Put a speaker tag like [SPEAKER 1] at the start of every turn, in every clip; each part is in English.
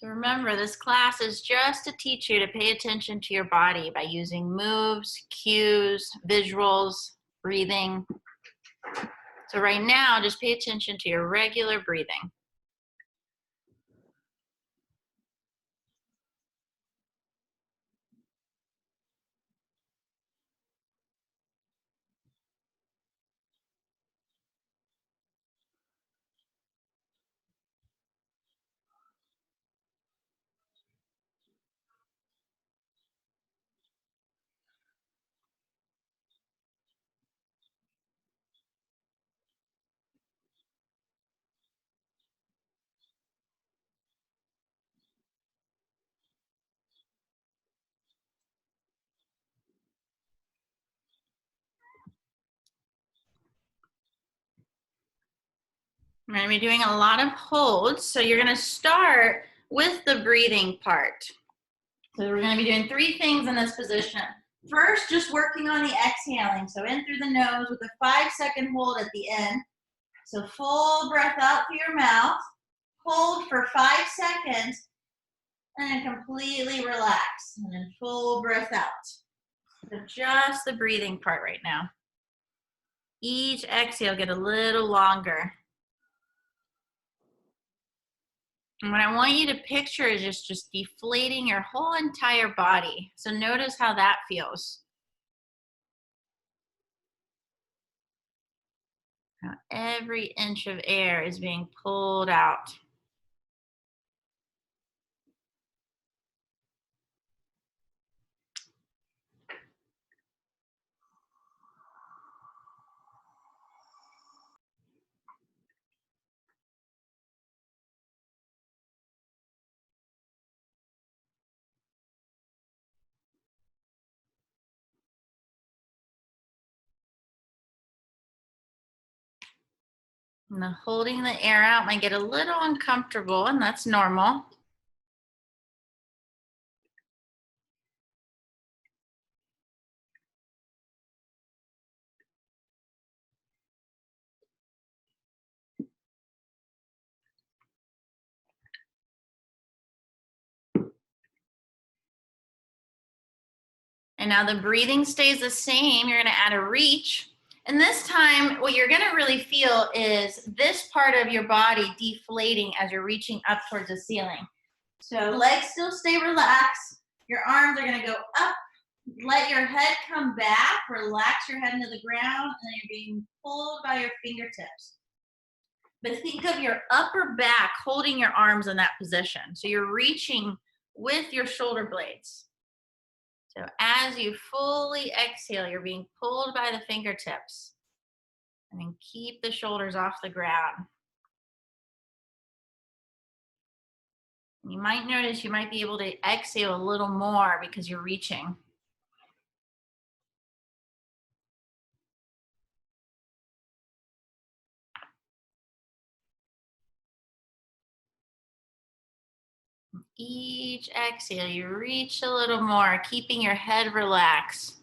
[SPEAKER 1] So remember, this class is just to teach you to pay attention to your body by using moves, cues, visuals, breathing. So right now, just pay attention to your regular breathing. We're going to be doing a lot of holds, so you're going to start with the breathing part. So we're going to be doing 3 things in this position. First, just working on the exhaling. So in through the nose with a 5-second hold at the end. So full breath out through your mouth. Hold for 5 seconds, and then completely relax. And then full breath out. So just the breathing part right now. Each exhale get a little longer. And what I want you to picture is just deflating your whole entire body. So notice how that feels. How every inch of air is being pulled out. And the holding the air out might get a little uncomfortable, and that's normal. And now the breathing stays the same. You're gonna add a reach. And this time, what you're gonna really feel is this part of your body deflating as you're reaching up towards the ceiling. So legs still stay relaxed. Your arms are gonna go up. Let your head come back. Relax your head into the ground, and then you're being pulled by your fingertips. But think of your upper back holding your arms in that position. So you're reaching with your shoulder blades. So as you fully exhale, you're being pulled by the fingertips. And then keep the shoulders off the ground. You might notice you might be able to exhale a little more because you're reaching. Each exhale, you reach a little more, keeping your head relaxed.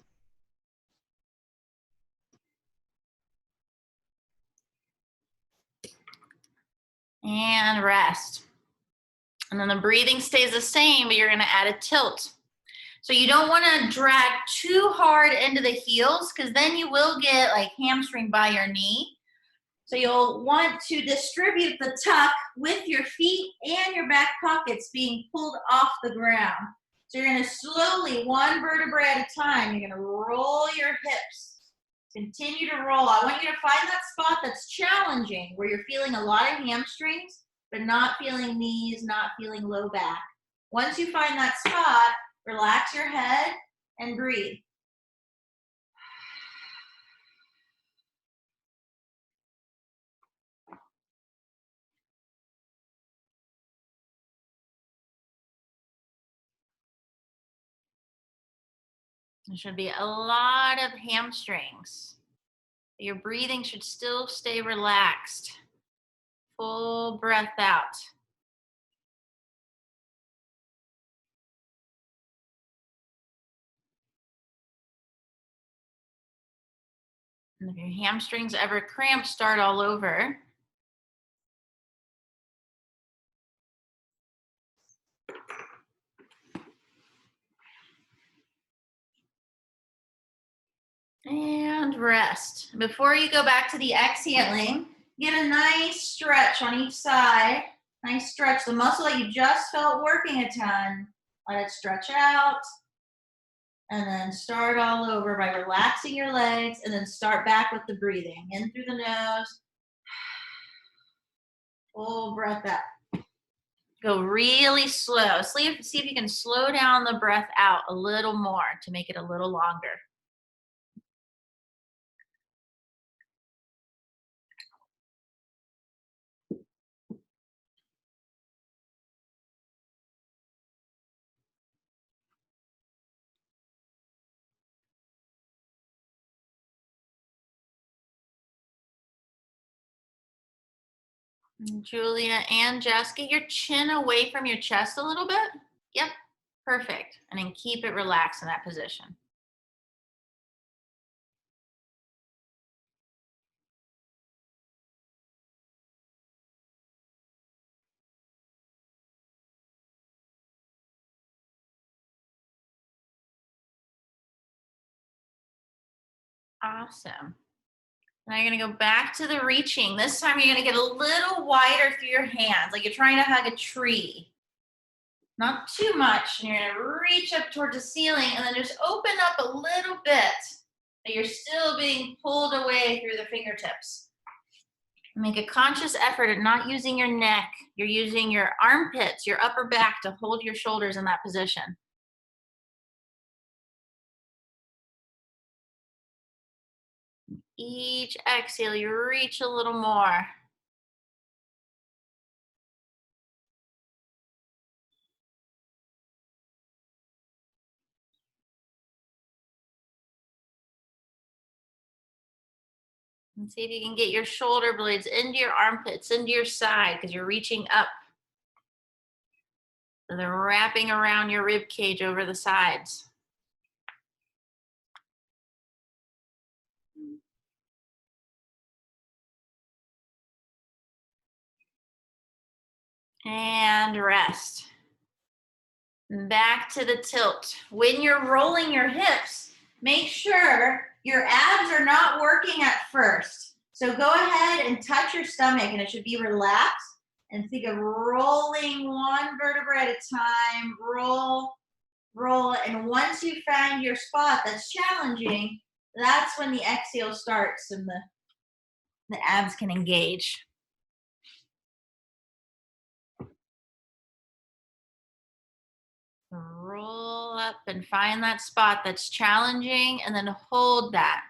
[SPEAKER 1] And rest. And then the breathing stays the same, but you're gonna add a tilt. So you don't wanna drag too hard into the heels, because then you will get like hamstring by your knee. So you'll want to distribute the tuck with your feet and your back pockets being pulled off the ground. So you're gonna slowly, one vertebrae at a time, you're gonna roll your hips. Continue to roll. I want you to find that spot that's challenging, where you're feeling a lot of hamstrings, but not feeling knees, not feeling low back. Once you find that spot, relax your head and breathe. There should be a lot of hamstrings. Your breathing should still stay relaxed. Full breath out. And if your hamstrings ever cramp, start all over. And rest. Before you go back to the exhaling, get a nice stretch on each side. Nice stretch. The muscle that you just felt working a ton, let it stretch out. And then start all over by relaxing your legs, and then start back with the breathing. In through the nose. Full breath out. Go really slow. See if you can slow down the breath out a little more to make it a little longer. Julia and Jess, get your chin away from your chest a little bit. Yep, perfect. And then keep it relaxed in that position. Awesome. Now you're gonna go back to the reaching. This time you're gonna get a little wider through your hands, like you're trying to hug a tree. Not too much. And you're gonna reach up towards the ceiling and then just open up a little bit. But you're still being pulled away through the fingertips. Make a conscious effort at not using your neck. You're using your armpits, your upper back to hold your shoulders in that position. Each exhale, you reach a little more. And see if you can get your shoulder blades into your armpits, into your side, because you're reaching up. So they're wrapping around your rib cage over the sides. And rest. Back to the tilt. When you're rolling your hips, make sure your abs are not working at first. So go ahead and touch your stomach, and it should be relaxed. And think of rolling one vertebra at a time. Roll, roll. And once you find your spot that's challenging, that's when the exhale starts and the abs can engage. Roll up and find that spot that's challenging, and then hold that.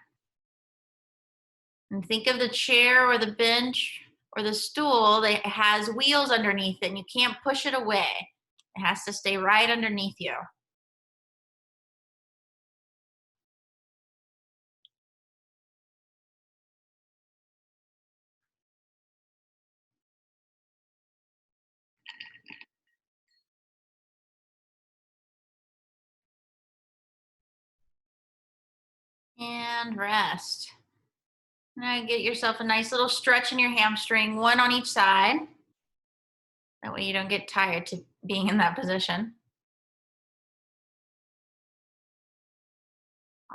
[SPEAKER 1] And think of the chair or the bench or the stool that has wheels underneath it, and you can't push it away. It has to stay right underneath you. And rest. Now get yourself a nice little stretch in your hamstring, one on each side. That way you don't get tired to being in that position.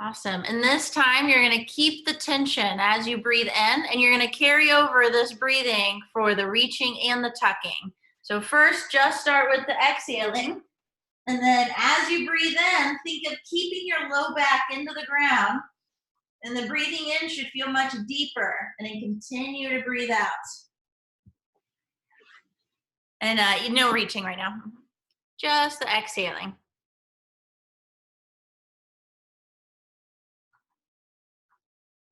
[SPEAKER 1] Awesome. And this time you're going to keep the tension as you breathe in, and you're going to carry over this breathing for the reaching and the tucking. So first, just start with the exhaling. And then as you breathe in, think of keeping your low back into the ground. And the breathing in should feel much deeper. And then continue to breathe out. And no reaching right now. Just the exhaling.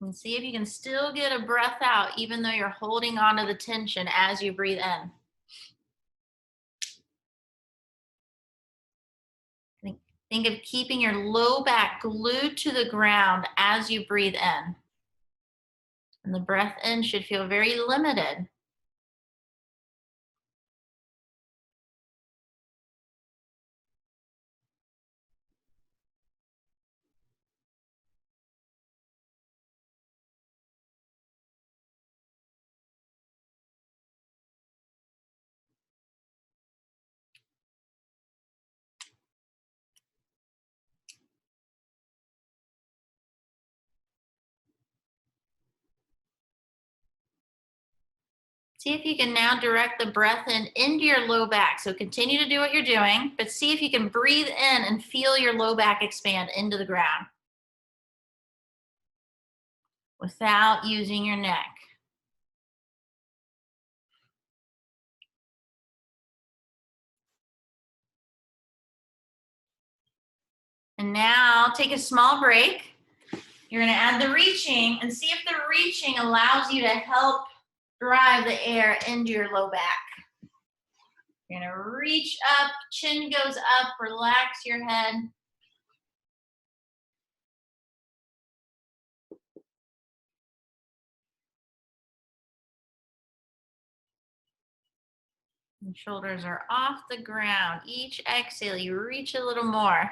[SPEAKER 1] And see if you can still get a breath out, even though you're holding on to the tension as you breathe in. Think of keeping your low back glued to the ground as you breathe in. And the breath in should feel very limited. See if you can now direct the breath in into your low back. So continue to do what you're doing, but see if you can breathe in and feel your low back expand into the ground without using your neck. And now take a small break. You're going to add the reaching and see if the reaching allows you to help drive the air into your low back. You're going to reach up, chin goes up, relax your head. And shoulders are off the ground. Each exhale, you reach a little more.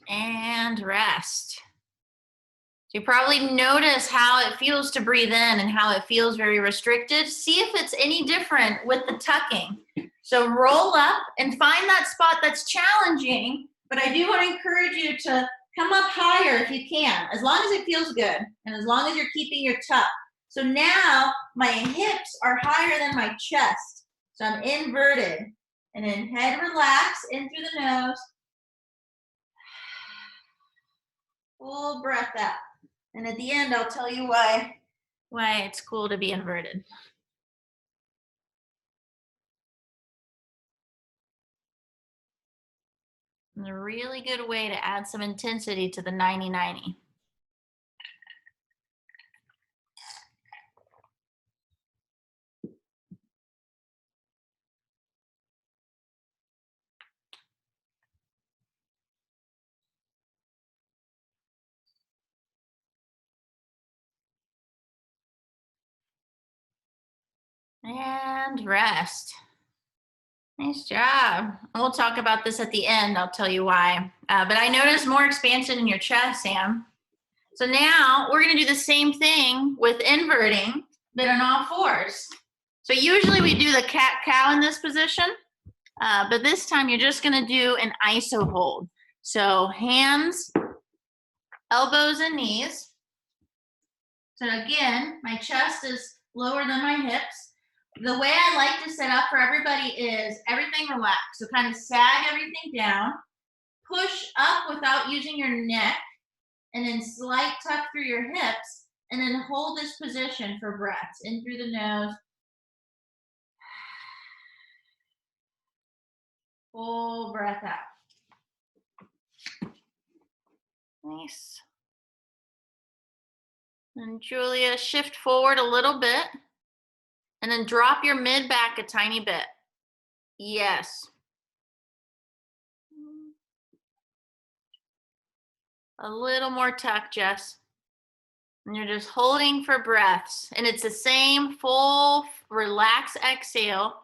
[SPEAKER 1] And rest. You probably notice how it feels to breathe in and how it feels very restricted. See if it's any different with the tucking. So roll up and find that spot that's challenging, but I do want to encourage you to come up higher if you can, as long as it feels good and as long as you're keeping your tuck. So now my hips are higher than my chest. So I'm inverted. And then head relax in through the nose. Full breath out. And at the end, I'll tell you why it's cool to be inverted. And a really good way to add some intensity to the 90-90. And rest. Nice job. We'll talk about this at the end. I'll tell you why. But I noticed more expansion in your chest, Sam. So now we're going to do the same thing with inverting, but on all fours. So usually we do the cat-cow in this position, but this time you're just going to do an iso hold. So hands, elbows, and knees. So again, my chest is lower than my hips. The way I like to set up for everybody is everything relaxed. So kind of sag everything down, push up without using your neck, and then slight tuck through your hips, and then hold this position for breaths. In through the nose. Full breath out. Nice. And Julia, shift forward a little bit, and then drop your mid back a tiny bit. Yes. A little more tuck, Jess. And you're just holding for breaths. And it's the same full, relax exhale.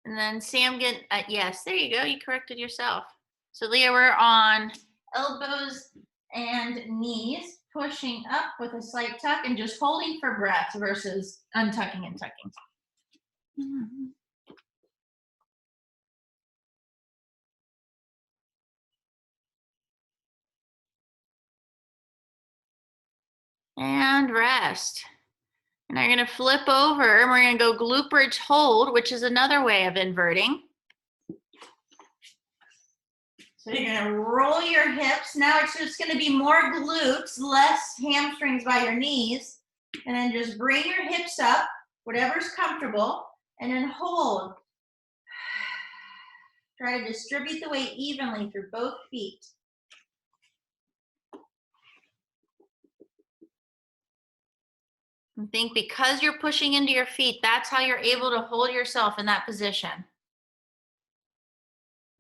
[SPEAKER 1] And then Sam, yes, there you go. You corrected yourself. So Leah, we're on elbows and knees, pushing up with a slight tuck and just holding for breath versus untucking and tucking. Mm-hmm. And rest. And I'm going to flip over and we're going to go glute bridge hold, which is another way of inverting. So you're going to roll your hips. Now it's just going to be more glutes, less hamstrings by your knees. And then just bring your hips up, whatever's comfortable, and then hold. Try to distribute the weight evenly through both feet. And think because you're pushing into your feet, that's how you're able to hold yourself in that position.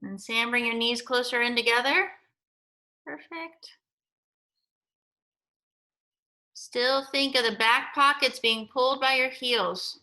[SPEAKER 1] And Sam, bring your knees closer in together. Perfect. Still think of the back pockets being pulled by your heels.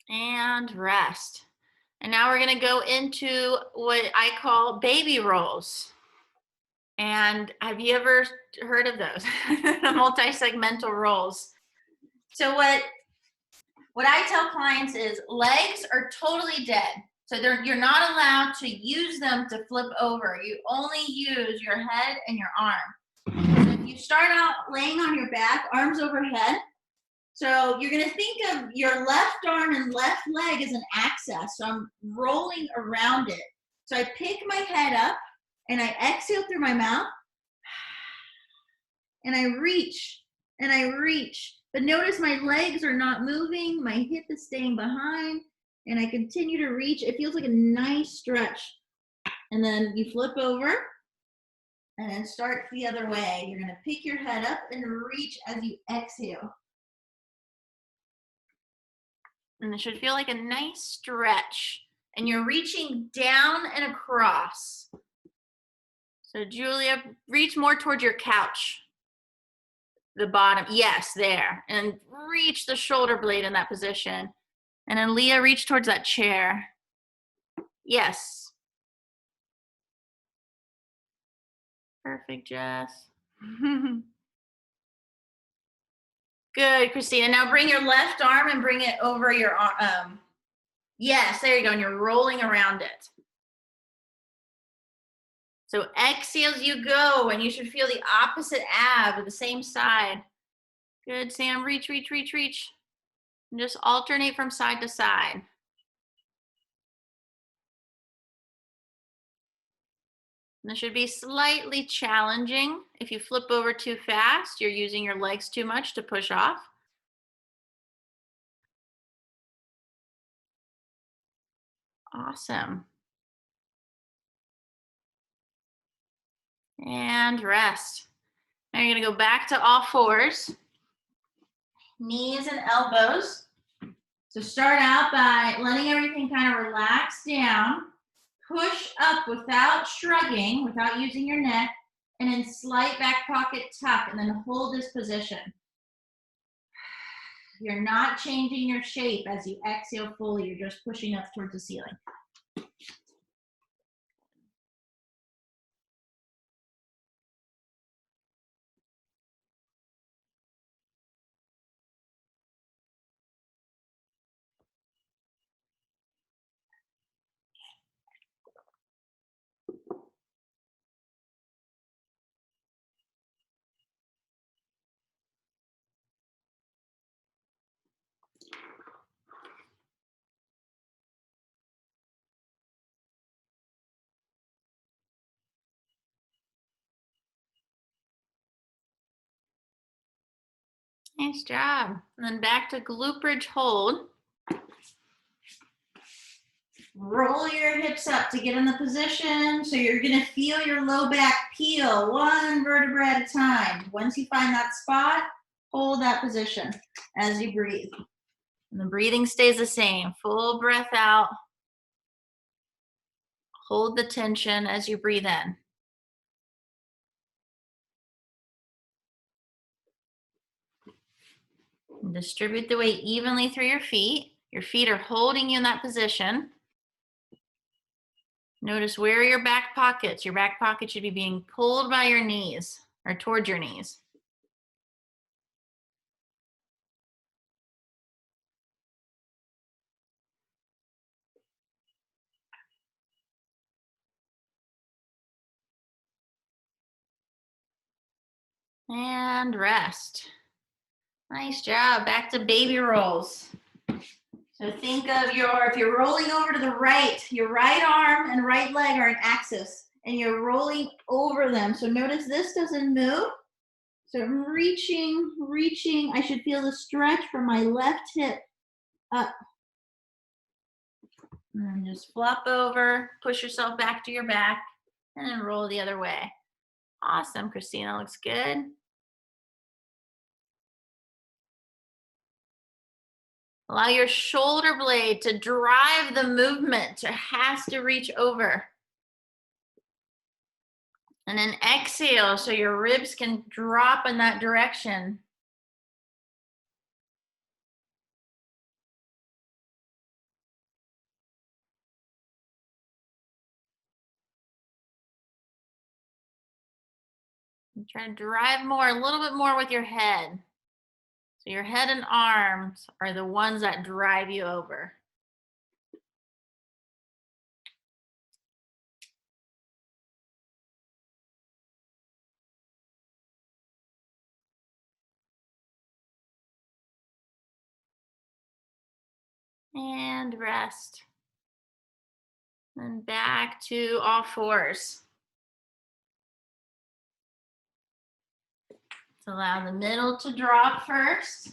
[SPEAKER 1] And rest. And now we're going to go into what I call baby rolls. And have you ever heard of those? The multi-segmental rolls. So what I tell clients is legs are totally dead. So you're not allowed to use them to flip over. You only use your head and your arm. So if you start out laying on your back, arms overhead, so you're going to think of your left arm and left leg as an axis. So I'm rolling around it. So I pick my head up and I exhale through my mouth and I reach and I reach. But notice my legs are not moving. My hip is staying behind and I continue to reach. It feels like a nice stretch. And then you flip over and then start the other way. You're going to pick your head up and reach as you exhale. And it should feel like a nice stretch. And you're reaching down and across. So Julia, reach more towards your couch. The bottom, yes, there. And reach the shoulder blade in that position. And then Leah, reach towards that chair. Yes. Perfect, Jess. Good, Christina. Now bring your left arm and bring it over your arm. Yes, there you go. And you're rolling around it. So exhale as you go, and you should feel the opposite ab of the same side. Good, Sam. Reach, reach, reach, reach. And just alternate from side to side. And this should be slightly challenging. If you flip over too fast, you're using your legs too much to push off. Awesome. And rest. Now you're going to go back to all fours. Knees and elbows. So start out by letting everything kind of relax down. Push up without shrugging, without using your neck, and then slight back pocket tuck, and then hold this position. You're not changing your shape as you exhale fully. You're just pushing up towards the ceiling. Nice job. And then back to glute bridge hold. Roll your hips up to get in the position. So you're going to feel your low back peel one vertebra at a time. Once you find that spot, hold that position as you breathe. And the breathing stays the same. Full breath out. Hold the tension as you breathe in. And distribute the weight evenly through your feet. Your feet are holding you in that position. Notice where are your back pockets. Your back pocket should be being pulled by your knees or towards your knees. And rest. Nice job. Back to baby rolls. So think of if you're rolling over to the right, your right arm and right leg are an axis, and you're rolling over them. So notice this doesn't move. So I'm reaching. I should feel the stretch from my left hip up. And then just flop over, push yourself back to your back, and then roll the other way. Awesome, Christina, looks good. Allow your shoulder blade to drive the movement. It has to reach over. And then exhale so your ribs can drop in that direction. And try to drive more, a little bit more with your head. So your head and arms are the ones that drive you over. And rest. And back to all fours. So allow the middle to drop first.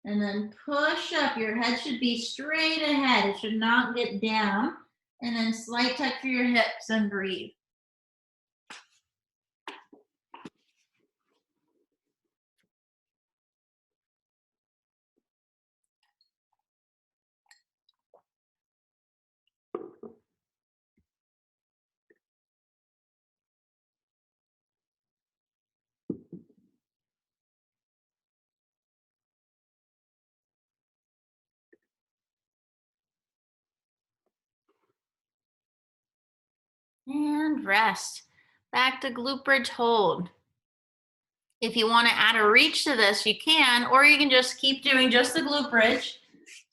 [SPEAKER 1] And then push up. Your head should be straight ahead. It should not get down. And then slight tuck through your hips and breathe. And rest. Back to glute bridge hold. If you want to add a reach to this, you can, or you can just keep doing just the glute bridge.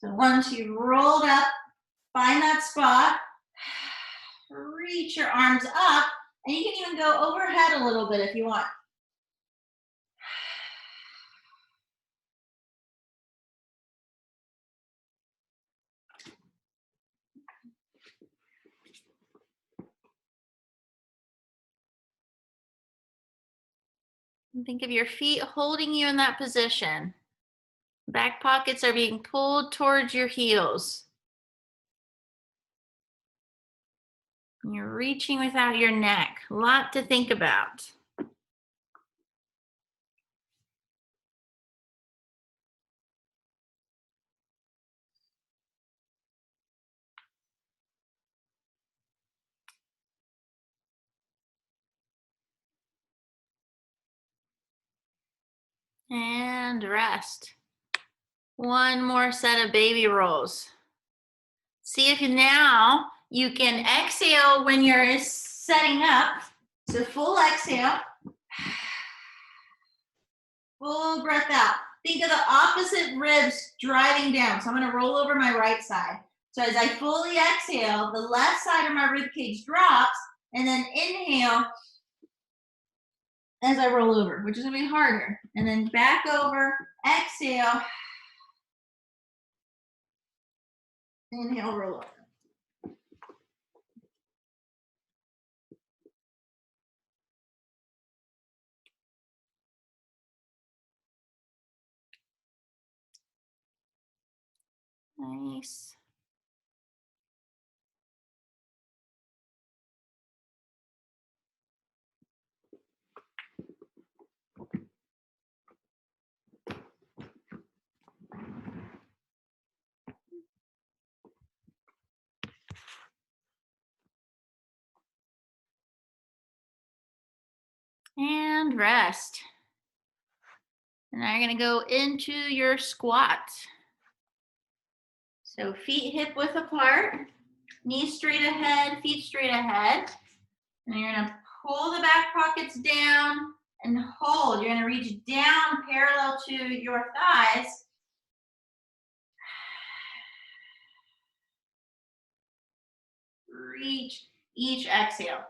[SPEAKER 1] So once you've rolled up, find that spot, reach your arms up, and you can even go overhead a little bit if you want. And think of your feet holding you in that position. Back pockets are being pulled towards your heels. You're reaching without your neck. A lot to think about. And rest. One more set of baby rolls. See if now you can exhale when you're setting up. So full exhale. Full breath out. Think of the opposite ribs driving down. So I'm going to roll over my right side. So as I fully exhale, the left side of my rib cage drops, and then inhale as I roll over, which is going to be harder. And then back over, exhale, inhale, roll over. Nice. And rest. And now you're going to go into your squat. So feet hip width apart, knees straight ahead, feet straight ahead. And you're going to pull the back pockets down and hold. You're going to reach down parallel to your thighs. Reach each exhale.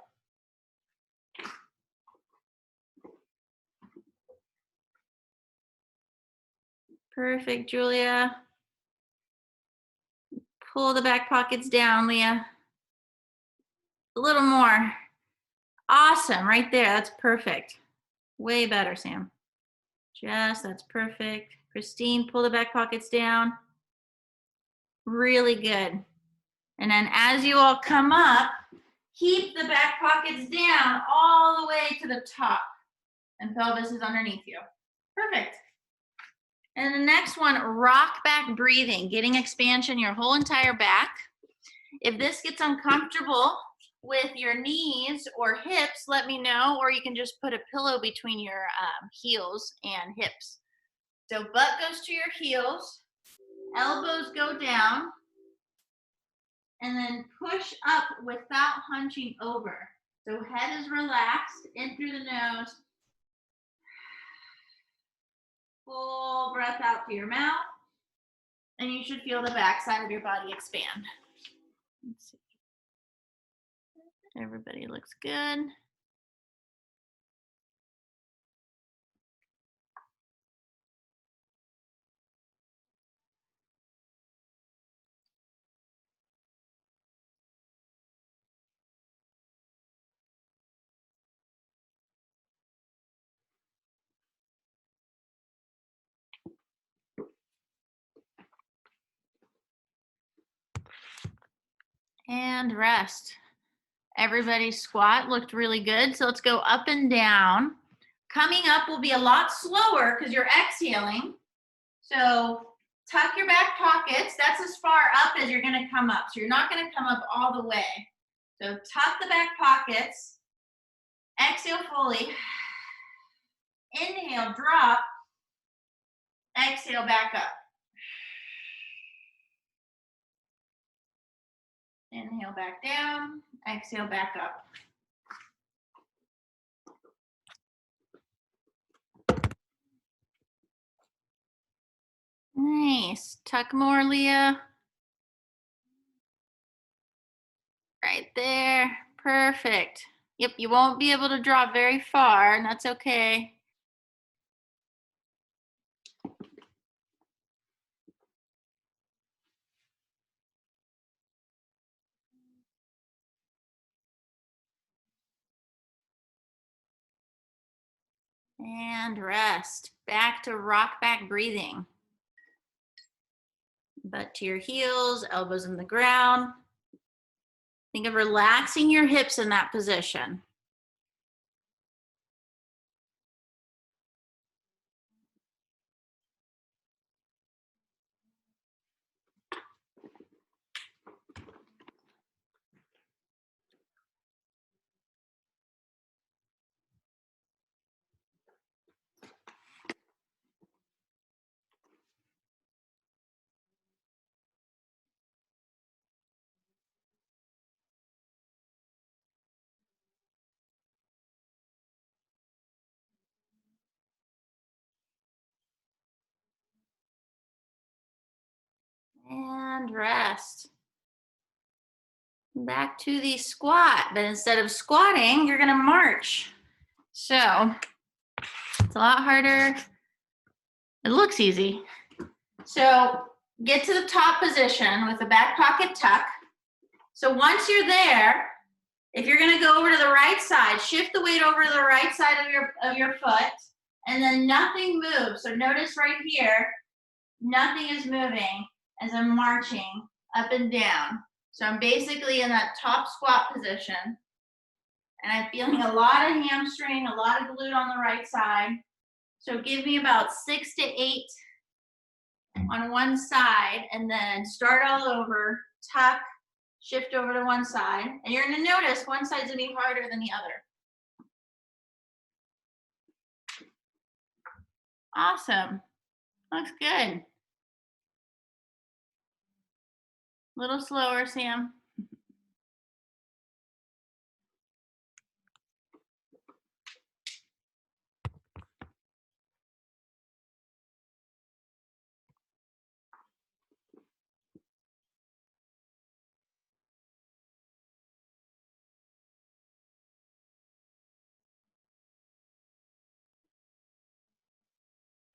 [SPEAKER 1] Perfect, Julia. Pull the back pockets down, Leah. A little more. Awesome, right there. That's perfect. Way better, Sam. Jess, that's perfect. Christine, pull the back pockets down. Really good. And then as you all come up, keep the back pockets down all the way to the top. And pelvis is underneath you. Perfect. And the next one, rock back breathing, getting expansion your whole entire back. If this gets uncomfortable with your knees or hips, let me know, or you can just put a pillow between your heels and hips. So butt goes to your heels, elbows go down, and then push up without hunching over. So head is relaxed in through the nose, full breath out through your mouth. And you should feel the back side of your body expand. Let's see. Everybody looks good. And rest. Everybody's squat looked really good. So let's go up and down. Coming up will be a lot slower because you're exhaling. So tuck your back pockets. That's as far up as you're going to come up. So you're not going to come up all the way. So tuck the back pockets. Exhale fully. Inhale, drop. Exhale, back up. Inhale, back down. Exhale, back up. Nice. Tuck more, Leah. Right there. Perfect. Yep, you won't be able to drop very far, and that's okay. And rest. Back to rock back breathing. Butt to your heels, elbows in the ground. Think of relaxing your hips in that position. And rest. Back to the squat, but instead of squatting, you're gonna march. So it's a lot harder. It looks easy. So get to the top position with the back pocket tuck. So once you're there, if you're gonna go over to the right side, shift the weight over to the right side of your foot, and then nothing moves. So notice right here, nothing is moving as I'm marching up and down. So I'm basically in that top squat position, and I'm feeling a lot of hamstring, a lot of glute on the right side. So give me about 6 to 8 on one side, and then start all over, tuck, shift over to one side, and you're gonna notice one side's gonna be harder than the other. Awesome, looks good. A little slower, Sam.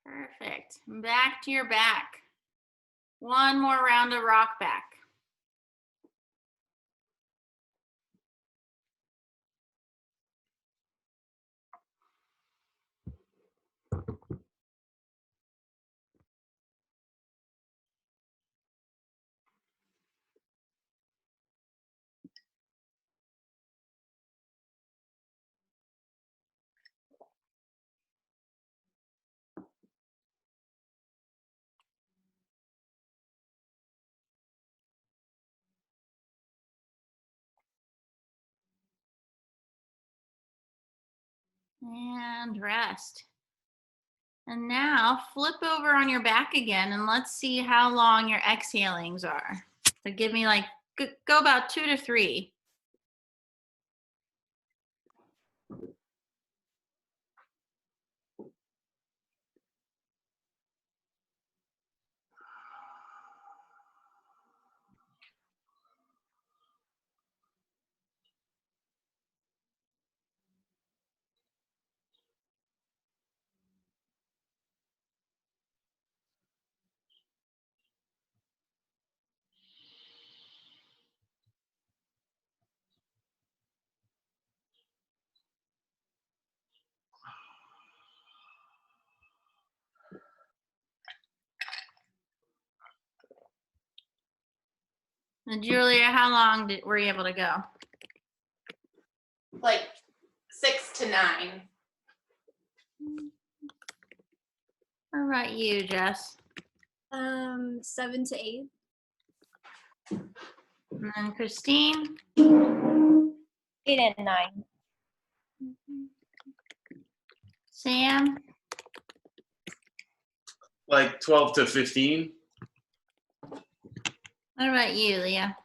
[SPEAKER 1] Perfect. Back to your back. One more round of rock back. And rest. And now flip over on your back again, and let's see how long your exhalings are. So give me like, go about 2 to 3. And Julia, how long were you able to go?
[SPEAKER 2] Like 6 to 9.
[SPEAKER 1] What about you, Jess?
[SPEAKER 3] 7 to 8.
[SPEAKER 1] And then Christine?
[SPEAKER 3] 8 and 9.
[SPEAKER 1] Sam?
[SPEAKER 4] Like 12 to 15.
[SPEAKER 1] What about you, Leah?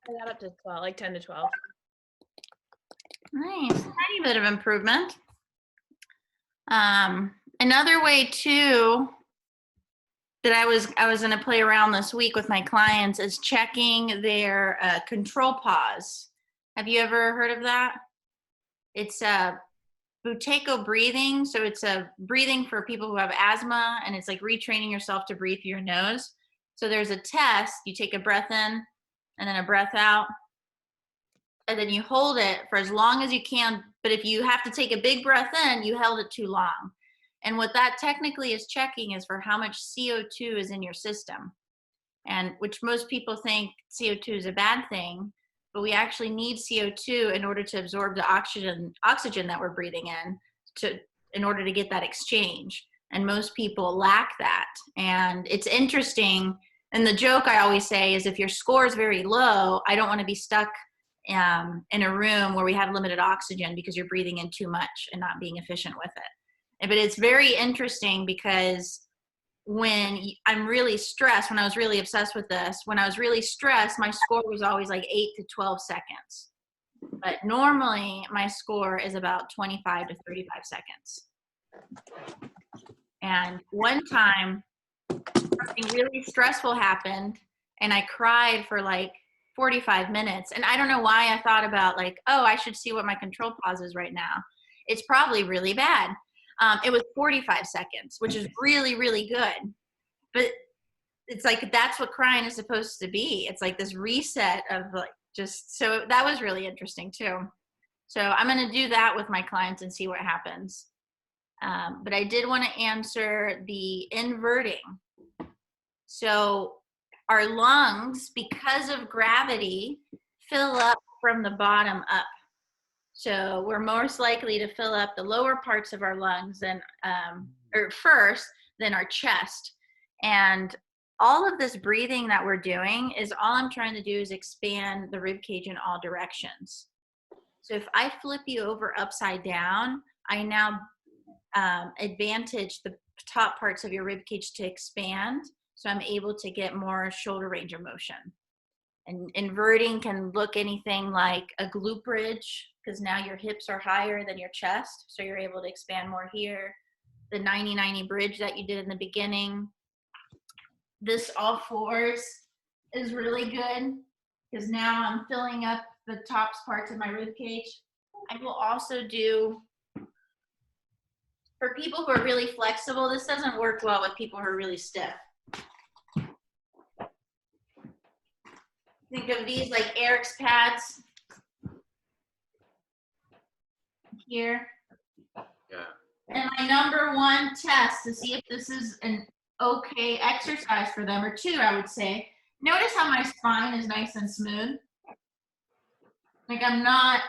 [SPEAKER 5] I got up to 12, like 10 to 12.
[SPEAKER 1] Nice, tiny bit of improvement. Another way too that I was going to play around this week with my clients is checking their control pause. Have you ever heard of that? It's Buteyko breathing. So it's a breathing for people who have asthma, and it's like retraining yourself to breathe through your nose. So there's a test. You take a breath in and then a breath out, and then you hold it for as long as you can. But if you have to take a big breath in, you held it too long. And what that technically is checking is for how much CO2 is in your system, and which most people think CO2 is a bad thing, but we actually need CO2 in order to absorb the oxygen that we're breathing in order to get that exchange. And most people lack that. And it's interesting. And the joke I always say is if your score is very low, I don't want to be stuck in a room where we have limited oxygen because you're breathing in too much and not being efficient with it. But it's very interesting because when I'm really stressed, when I was really obsessed with this, when I was really stressed, my score was always like 8 to 12 seconds. But normally my score is about 25 to 35 seconds. And one time, something really stressful happened, and I cried for like 45 minutes. And I don't know why I thought about like, oh, I should see what my control pause is right now. It's probably really bad. It was 45 seconds, which is really, really good. But it's like, that's what crying is supposed to be. It's like this reset of like, just, so that was really interesting too. So I'm going to do that with my clients and see what happens. But I did want to answer the inverting. So our lungs, because of gravity, fill up from the bottom up. So we're most likely to fill up the lower parts of our lungs than our chest. And all of this breathing that we're doing is all I'm trying to do is expand the rib cage in all directions. So if I flip you over upside down, I now advantage the top parts of your rib cage to expand. So I'm able to get more shoulder range of motion. And inverting can look anything like a glute bridge, because now your hips are higher than your chest, so you're able to expand more here. The 90-90 bridge that you did in the beginning. This all fours is really good, because now I'm filling up the top parts of my rib cage. I will also do, for people who are really flexible, this doesn't work well with people who are really stiff. Think of these like Eric's pads here.
[SPEAKER 4] Yeah.
[SPEAKER 1] And my number one test to see if this is an okay exercise for them, or two, I would say. Notice how my spine is nice and smooth. Like I'm not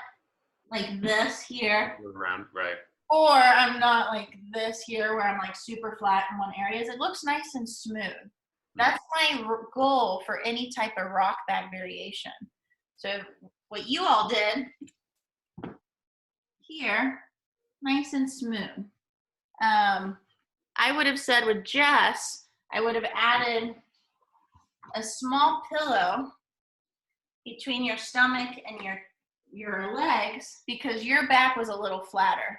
[SPEAKER 1] like this here.
[SPEAKER 4] Around, right.
[SPEAKER 1] Or I'm not like this here where I'm like super flat in one area. It looks nice and smooth. That's my goal for any type of rock back variation. So what you all did here, nice and smooth. I would have said with Jess, I would have added a small pillow between your stomach and your legs, because your back was a little flatter.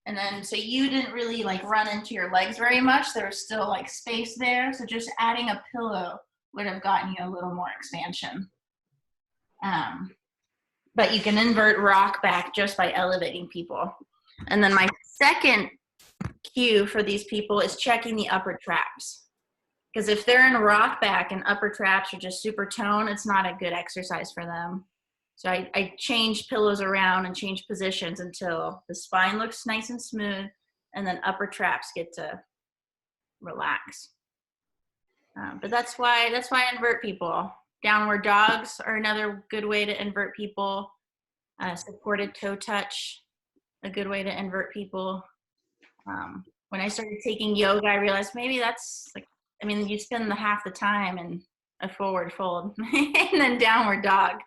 [SPEAKER 1] And then, so you didn't really like run into your legs very much. There was still like space there. So just adding a pillow would have gotten you a little more expansion. But you can invert rock back just by elevating people. And then my second cue for these people is checking the upper traps. Because if they're in rock back and upper traps are just super toned, it's not a good exercise for them. So I change pillows around and change positions until the spine looks nice and smooth, and then upper traps get to relax. But that's why I invert people. Downward dogs are another good way to invert people. Supported toe touch, a good way to invert people. When I started taking yoga, I realized maybe that's like, I mean, you spend half the time in a forward fold and then downward dog.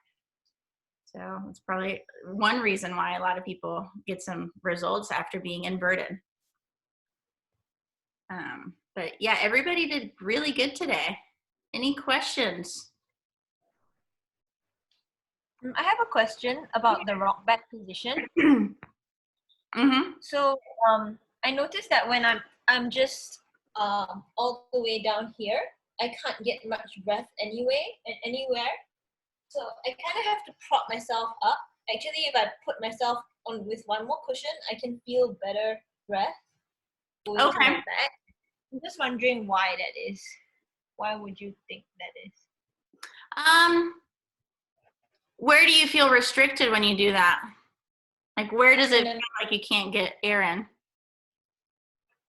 [SPEAKER 1] So it's probably one reason why a lot of people get some results after being inverted. But yeah, everybody did really good today. Any questions?
[SPEAKER 3] I have a question about the rock back position.
[SPEAKER 1] Mm-hmm.
[SPEAKER 3] So I noticed that when I'm just all the way down here, I can't get much breath anyway and anywhere. So I kind of have to prop myself up. Actually, if I put myself on with one more cushion, I can feel better breath going to
[SPEAKER 1] Okay.
[SPEAKER 3] my back. I'm just wondering why that is. Why would you think that is?
[SPEAKER 1] Where do you feel restricted when you do that? Like, where does it
[SPEAKER 3] And then-
[SPEAKER 1] feel like you can't get air in?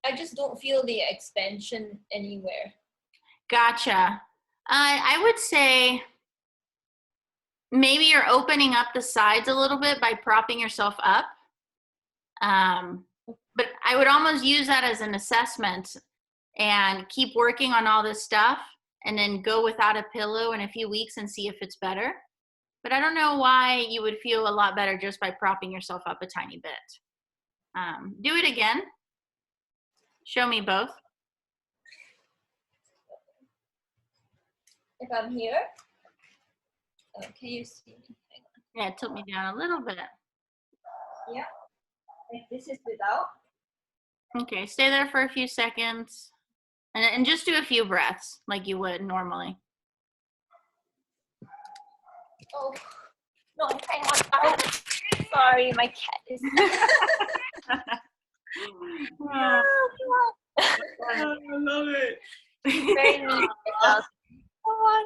[SPEAKER 3] I just don't feel the expansion anywhere.
[SPEAKER 1] Gotcha. I would say maybe you're opening up the sides a little bit by propping yourself up. But I would almost use that as an assessment and keep working on all this stuff and then go without a pillow in a few weeks and see if it's better. But I don't know why you would feel a lot better just by propping yourself up a tiny bit. Do it again. Show me both.
[SPEAKER 3] If I'm here, can you see me? Hang on.
[SPEAKER 1] Yeah, tilt me down a little bit.
[SPEAKER 3] Yeah, like this is without.
[SPEAKER 1] Okay, stay there for a few seconds. And just do a few breaths like you would normally.
[SPEAKER 3] Oh, no, hang on. Oh, sorry, my cat is.
[SPEAKER 1] Oh,
[SPEAKER 4] I love it.
[SPEAKER 3] Very neat. Come on.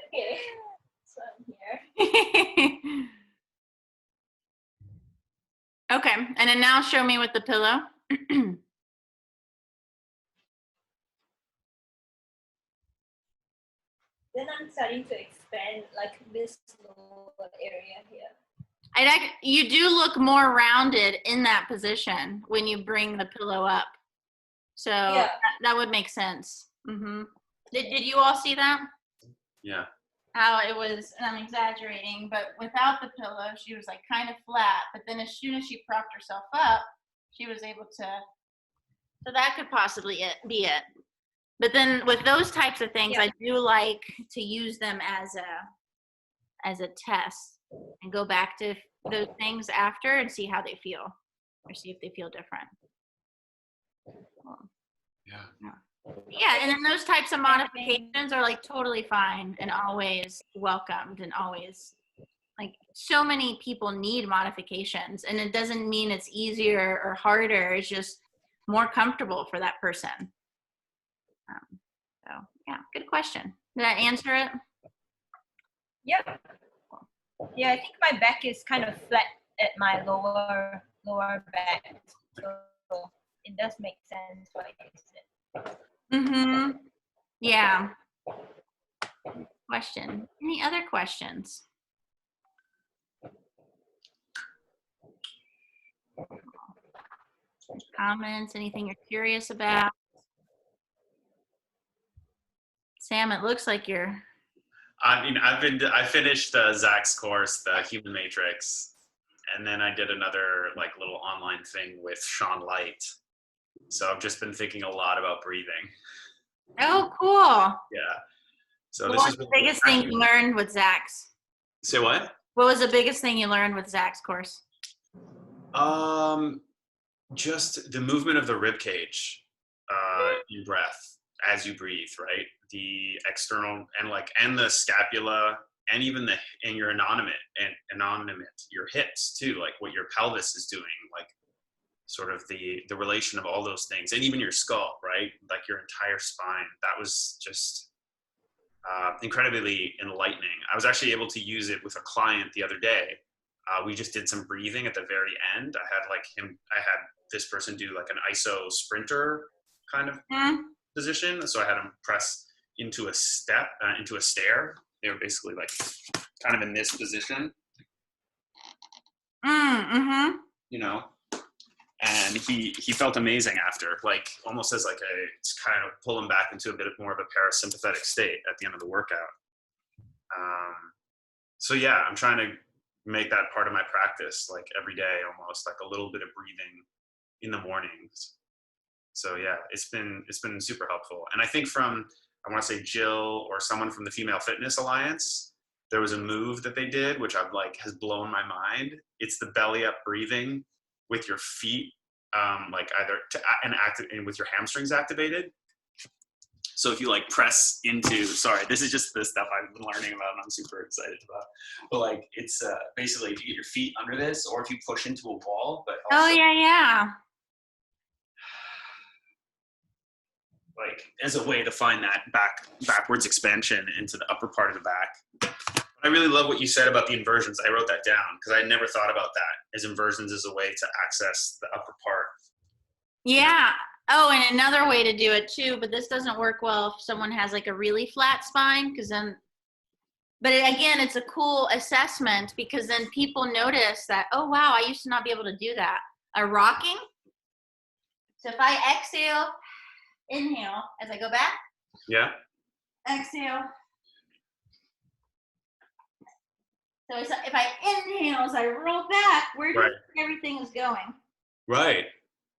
[SPEAKER 3] Okay, so I'm here.
[SPEAKER 1] Okay, and then now show me with the pillow.
[SPEAKER 3] Then I'm starting to expand like this lower area here.
[SPEAKER 1] You do look more rounded in that position when you bring the pillow up. So
[SPEAKER 3] Yeah.
[SPEAKER 1] that would make sense. Mm-hmm. Did you all see that?
[SPEAKER 4] Yeah.
[SPEAKER 1] How it was, and I'm exaggerating, but without the pillow, she was like kind of flat. But then as soon as she propped herself up, she was able to, so that could possibly be it. But then with those types of things,
[SPEAKER 3] Yeah.
[SPEAKER 1] I do like to use them as a test and go back to those things after and see how they feel or see if they feel different.
[SPEAKER 4] Yeah.
[SPEAKER 1] Yeah, and then those types of modifications are like totally fine and always welcomed and always, like, so many people need modifications, and it doesn't mean it's easier or harder. It's just more comfortable for that person. So yeah, good question. Did that answer it?
[SPEAKER 3] Yep. Yeah, I think my back is kind of flat at my lower back, so it does make sense why you said.
[SPEAKER 1] Mm-hmm. Yeah. Question. Any other questions? Comments? Anything you're curious about? Sam, it looks like you're.
[SPEAKER 4] I mean, I finished Zach's course, the Human Matrix, and then I did another like little online thing with Sean Light. So I've just been thinking a lot about breathing.
[SPEAKER 1] Oh, cool.
[SPEAKER 4] Yeah. So
[SPEAKER 1] What
[SPEAKER 4] this
[SPEAKER 1] was
[SPEAKER 4] is
[SPEAKER 1] the biggest thing you learned with Zach's?
[SPEAKER 4] Say what?
[SPEAKER 1] What was the biggest thing you learned with Zach's course?
[SPEAKER 4] Just the movement of the rib cage in breath as you breathe, right? The external and the scapula and even your innominate, your hips too, like what your pelvis is doing, like sort of the relation of all those things, and even your skull, right? Like your entire spine. That was just incredibly enlightening. I was actually able to use it with a client the other day. We just did some breathing at the very end. I had this person do like an ISO sprinter kind of position. So I had them press into a stair. They were basically like kind of in this position,
[SPEAKER 1] Mm-hmm.
[SPEAKER 4] you know. And he felt amazing after, like almost as like it's kind of pull him back into a bit more of a parasympathetic state at the end of the workout. So yeah, I'm trying to make that part of my practice, like every day, almost like a little bit of breathing in the mornings. So yeah, it's been super helpful. And I think I want to say Jill or someone from the Female Fitness Alliance, there was a move that they did, which I've like has blown my mind. It's the belly up breathing with your feet, like either and with your hamstrings activated. So if you like press into, sorry, this is just the stuff I've been learning about and I'm super excited about. But like it's basically if you get your feet under this, or if you push into a wall, but also,
[SPEAKER 1] Yeah.
[SPEAKER 4] like as a way to find that backwards expansion into the upper part of the back. I really love what you said about the inversions. I wrote that down because I never thought about that as inversions as a way to access the upper part.
[SPEAKER 1] Yeah. Oh, and another way to do it too, but this doesn't work well if someone has like a really flat spine, because then, but again, it's a cool assessment because then people notice that, oh wow, I used to not be able to do that. Rocking. So if I exhale, inhale as I go back.
[SPEAKER 4] Yeah.
[SPEAKER 1] Exhale. So if I inhale as I roll back, where do you think everything is going?
[SPEAKER 4] Right.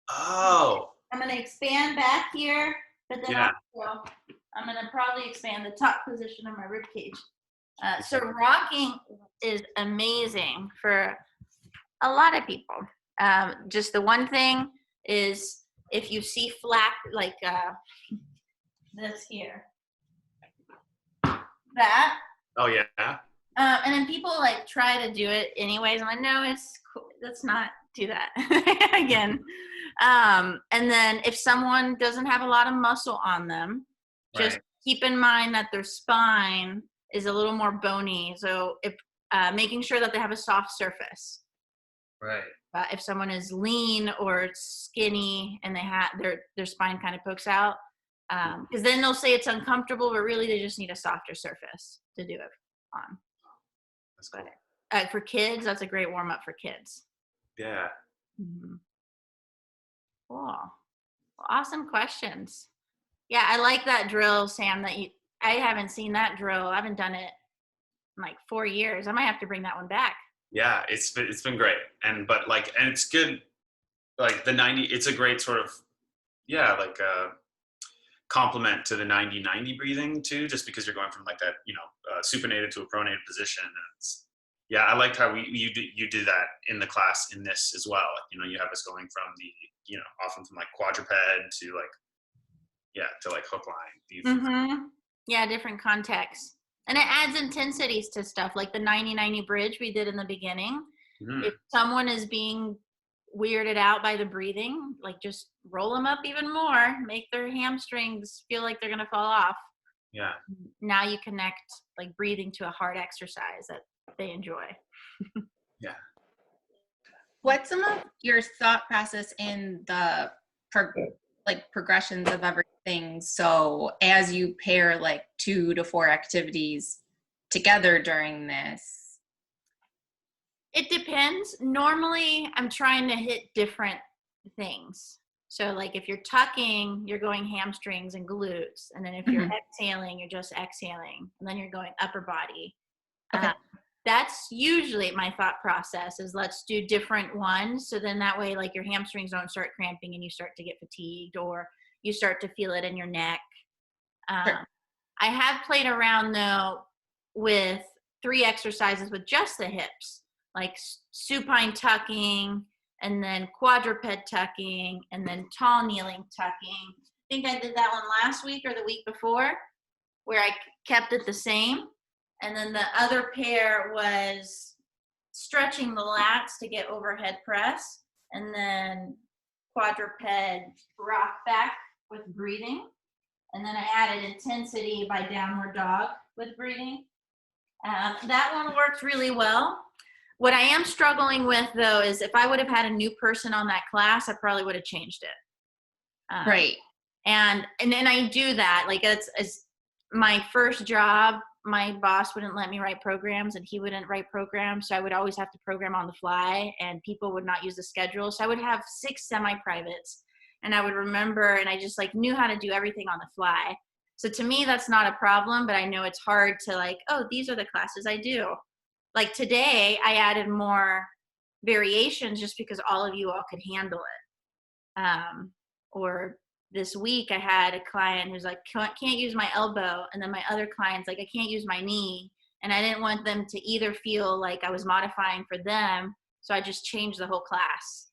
[SPEAKER 4] Oh.
[SPEAKER 1] I'm going to expand back here, but then also I'm going to probably expand the top position of my rib cage. So rocking is amazing for a lot of people. Just the one thing is if you see flat, like this here, that.
[SPEAKER 4] Oh yeah.
[SPEAKER 1] And then people like try to do it anyways. I'm like, no, it's cool. Let's not do that again. And then if someone doesn't have a lot of muscle on them, just keep in mind that their spine is a little more bony. So if making sure that they have a soft surface.
[SPEAKER 4] Right.
[SPEAKER 1] If someone is lean or skinny and they have their spine kind of pokes out, because then they'll say it's uncomfortable, but really they just need a softer surface to do it on.
[SPEAKER 4] That's cool.
[SPEAKER 1] For kids, that's a great warm up for kids.
[SPEAKER 4] Yeah.
[SPEAKER 1] Mm-hmm. Cool. Well, awesome questions. Yeah, I like that drill, Sam. I haven't seen that drill. I haven't done it in like 4 years. I might have to bring that one back.
[SPEAKER 4] Yeah, it's been great, and it's good. Like the 90, it's a great sort of complement to the 90-90 breathing too, just because you're going from like that supinated to a pronated position. And I liked how you did that in the class in this as well. You have us going from the often from like quadruped to like hook line.
[SPEAKER 1] Mm-hmm. Yeah, different contexts. And it adds intensities to stuff like the 90-90 bridge we did in the beginning. Mm-hmm. If someone is being weirded out by the breathing, like just roll them up even more, make their hamstrings feel like they're going to fall off.
[SPEAKER 4] Yeah.
[SPEAKER 1] Now you connect like breathing to a hard exercise that they enjoy.
[SPEAKER 4] Yeah.
[SPEAKER 2] What's some of your thought process in the progressions of everything? So as you pair like 2 to 4 activities together during this?
[SPEAKER 1] It depends. Normally I'm trying to hit different things. So like if you're tucking, you're going hamstrings and glutes. And then if you're exhaling, you're just exhaling. And then you're going upper body. Okay. That's usually my thought process is let's do different ones. So then that way, like your hamstrings don't start cramping and you start to get fatigued or you start to feel it in your neck. Sure. I have played around though with 3 exercises with just the hips, like supine tucking and then quadruped tucking and then tall kneeling tucking. I think I did that one last week or the week before where I kept it the same. And then the other pair was stretching the lats to get overhead press and then quadruped rock back with breathing. And then I added intensity by downward dog with breathing. That one worked really well. What I am struggling with though is if I would have had a new person on that class, I probably would have changed it.
[SPEAKER 2] Right.
[SPEAKER 1] And then I do that. Like it's my first job, my boss wouldn't let me write programs and he wouldn't write programs. So I would always have to program on the fly and people would not use the schedule. So I would have 6 semi-privates and I would remember, and I just like knew how to do everything on the fly. So to me, that's not a problem, but I know it's hard to like, oh, these are the classes I do. Like today I added more variations just because all of you all could handle it. Or this week I had a client who's like, can't use my elbow. And then my other client's like, I can't use my knee. And I didn't want them to either feel like I was modifying for them. So I just changed the whole class.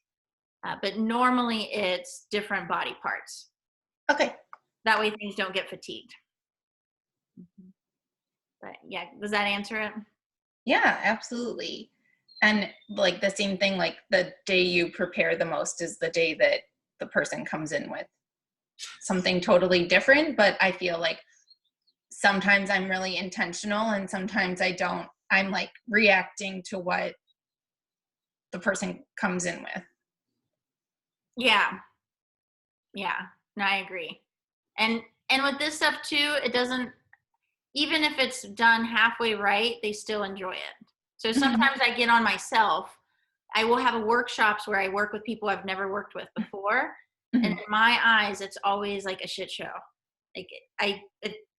[SPEAKER 1] But normally it's different body parts.
[SPEAKER 2] Okay.
[SPEAKER 1] That way things don't get fatigued. But yeah, does that answer it?
[SPEAKER 2] Yeah, absolutely. And like the same thing, like the day you prepare the most is the day that the person comes in with something totally different. But I feel like sometimes I'm really intentional and sometimes I don't. I'm like reacting to what the person comes in with.
[SPEAKER 1] Yeah. No, I agree. And with this stuff too, it doesn't, even if it's done halfway right, they still enjoy it. So sometimes I get on myself. I will have workshops where I work with people I've never worked with before. And in my eyes, it's always like a shit show. Like a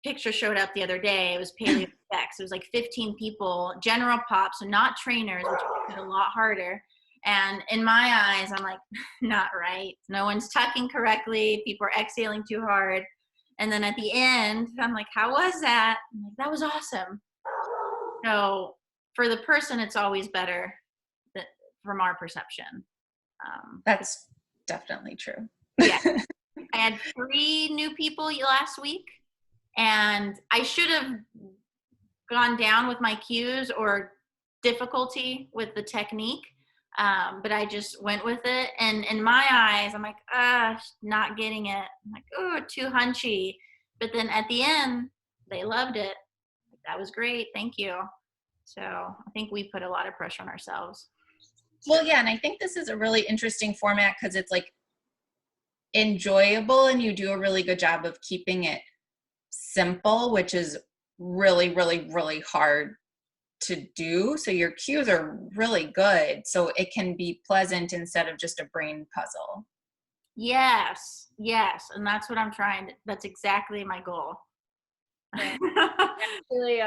[SPEAKER 1] picture showed up the other day. It was paleo effects. It was like 15 people, general pop, so not trainers, which makes it a lot harder. And in my eyes, I'm like, not right. No one's tucking correctly. People are exhaling too hard. And then at the end, I'm like, how was that? I'm like, that was awesome. So for the person, it's always better from our perception.
[SPEAKER 2] That's definitely true.
[SPEAKER 1] Yeah. I had 3 new people last week, and I should have gone down with my cues or difficulty with the technique, but I just went with it. And in my eyes, I'm like, not getting it. I'm like, oh, too hunchy. But then at the end, they loved it. That was great. Thank you. So I think we put a lot of pressure on ourselves.
[SPEAKER 2] Well, yeah, and I think this is a really interesting format because it's like enjoyable and you do a really good job of keeping it simple, which is really, really, really hard to do. So your cues are really good. So it can be pleasant instead of just a brain puzzle.
[SPEAKER 1] Yes. And that's what I'm trying to, that's exactly my goal.
[SPEAKER 5] Yeah. Actually,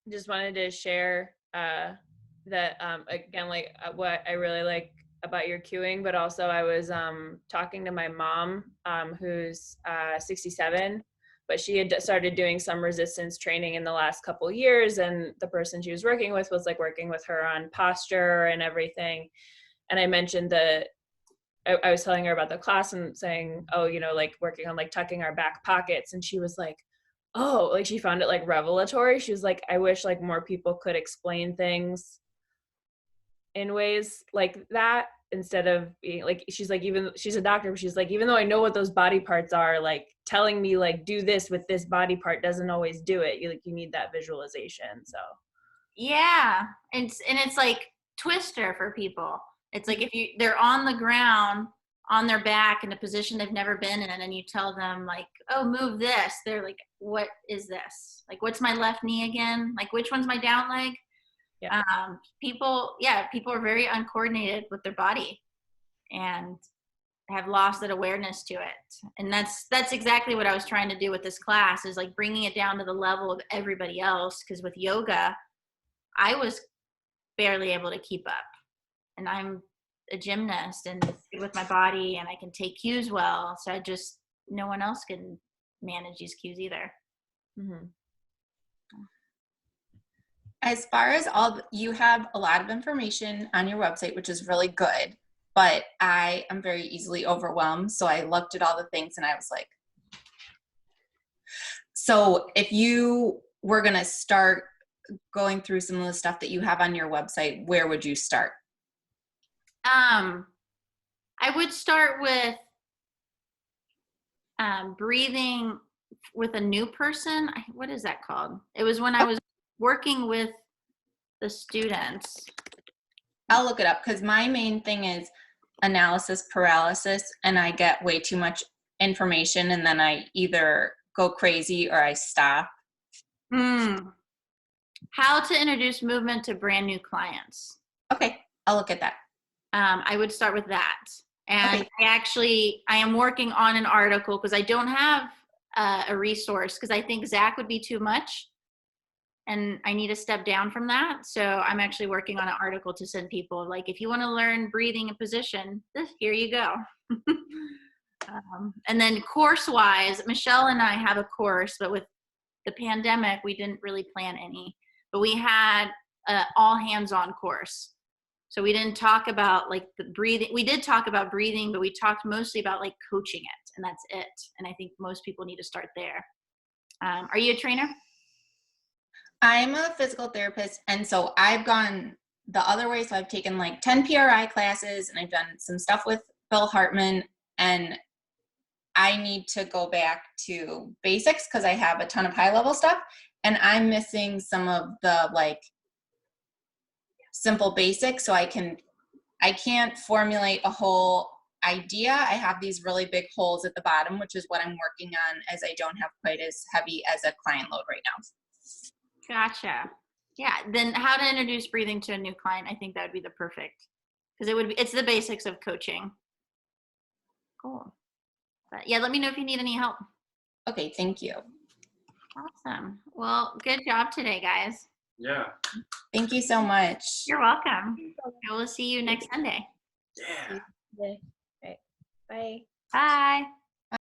[SPEAKER 5] just wanted to share that again, like what I really like about your cueing, but also I was talking to my mom, who's 67, but she had started doing some resistance training in the last couple years, and the person she was working with was like working with her on posture and everything. And I mentioned that I was telling her about the class and saying, oh, you know, like working on like tucking our back pockets, and she was like, oh, like she found it like revelatory. She was like, I wish like more people could explain things in ways like that instead of being like, she's like, even she's a doctor, but she's like, even though I know what those body parts are, like telling me like do this with this body part doesn't always do it. You need that visualization. So
[SPEAKER 1] yeah, it's like twister for people. It's like if they're on the ground on their back in a position they've never been in, and you tell them like, oh, move this, they're like, what is this? Like, what's my left knee again? Like, which one's my down leg?
[SPEAKER 5] Yeah.
[SPEAKER 1] People are very uncoordinated with their body and have lost that awareness to it. And that's exactly what I was trying to do with this class, is like bringing it down to the level of everybody else. Because with yoga, I was barely able to keep up, and I'm a gymnast and good with my body, and I can take cues well. So no one else can manage these cues either.
[SPEAKER 5] mm-hmm.
[SPEAKER 2] As far as you have a lot of information on your website, which is really good, but I am very easily overwhelmed. So I looked at all the things and I was like, so if you were going to start going through some of the stuff that you have on your website, where would you start?
[SPEAKER 1] I would start with breathing with a new person. What is that called? It was when I was working with the students.
[SPEAKER 2] I'll look it up because my main thing is analysis paralysis, and I get way too much information and then I either go crazy or I stop.
[SPEAKER 1] How to introduce movement to brand new clients.
[SPEAKER 2] Okay, I'll look at that.
[SPEAKER 1] I would start with that. And
[SPEAKER 2] Okay.
[SPEAKER 1] I am working on an article because I don't have a resource because I think Zach would be too much. And I need to step down from that. So I'm actually working on an article to send people, like, if you want to learn breathing and position, here you go. And then course-wise, Michelle and I have a course, but with the pandemic, we didn't really plan any. But we had all hands-on course. So we didn't talk about like the breathing. We did talk about breathing, but we talked mostly about like coaching it, and that's it. And I think most people need to start there. Are you a trainer?
[SPEAKER 2] I'm a physical therapist, and so I've gone the other way. So I've taken like 10 PRI classes, and I've done some stuff with Bill Hartman, and I need to go back to basics because I have a ton of high level stuff, and I'm missing some of the like simple basics. So I can't formulate a whole idea. I have these really big holes at the bottom, which is what I'm working on, as I don't have quite as heavy as a client load right now.
[SPEAKER 1] Gotcha. Yeah. Then how to introduce breathing to a new client. I think that would be the perfect, because it's the basics of coaching. Cool. But yeah, let me know if you need any help.
[SPEAKER 2] Okay. Thank you.
[SPEAKER 1] Awesome. Well, good job today, guys.
[SPEAKER 4] Yeah.
[SPEAKER 2] Thank you so much.
[SPEAKER 1] You're welcome. I will see you next Sunday.
[SPEAKER 4] Yeah.
[SPEAKER 5] Right. Bye.
[SPEAKER 1] Bye.